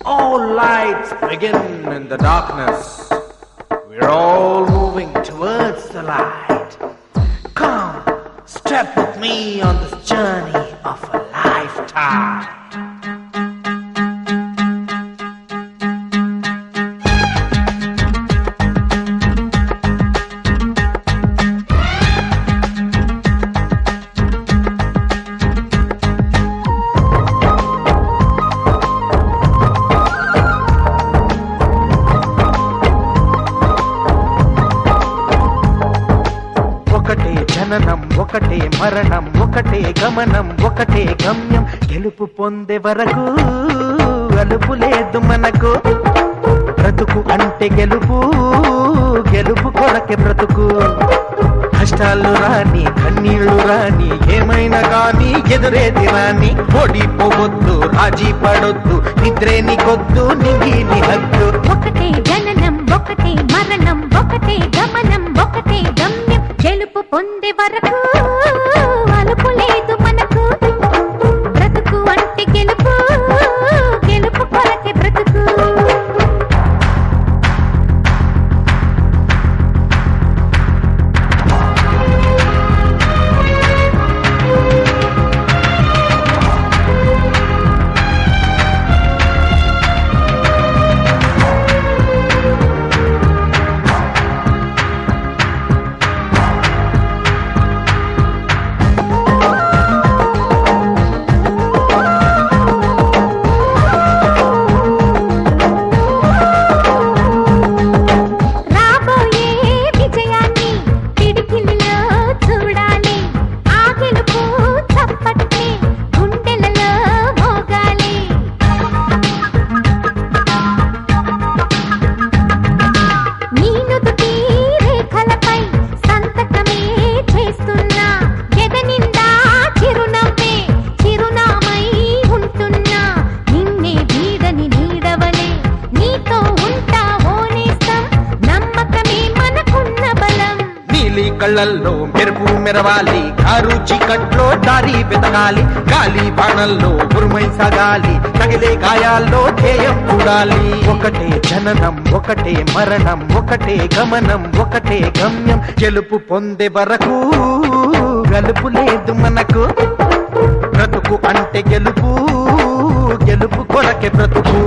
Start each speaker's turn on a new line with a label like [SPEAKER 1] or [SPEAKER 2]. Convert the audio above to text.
[SPEAKER 1] All lights begin in the darkness. We're all moving towards the light. Come, step with me on this journey of a lifetime. ఒకటే జననం ఒకటే మరణం ఒకటే గమనం ఒకటే గమ్యం గెలుపు పొందే వరకు అలుపు లేదు మనకు బ్రతుకు అంటే గెలుపు గెలుపు కొరకే బ్రతుకు కష్టాలు రాని కన్నీళ్లు రాని ఏమైనా గాని ఎదురేది రాని ఓడిపోవద్దు రాజీ పడొద్దు నిద్రే నీకొద్దు నింగి నీ హద్దు
[SPEAKER 2] ఒకటే జననం ఒకటే మరణం ఒకటే గమనం ఒకటే గమ్యం గెలుపు పొందే వరకు అలుపు లేదు మనకు బ్రతుకు అంటే గెలుపు గెలుపు కొరకే బ్రతుకు
[SPEAKER 1] కళ్ళల్లో మెరుపు మెరవాలి కారు చీకట్లో దారి వెతకాలి గాలి బాణల్లో ఉరుమై సాగాలి తగిలే గాయాల్లో ధ్యేయం చూడాలి ఒకటే జననం ఒకటే మరణం ఒకటే గమనం ఒకటే గమ్యం గెలుపు పొందే వరకు గలుపు లేదు మనకు బ్రతుకు అంటే గెలుపు గెలుపు కొరకే బ్రతుకు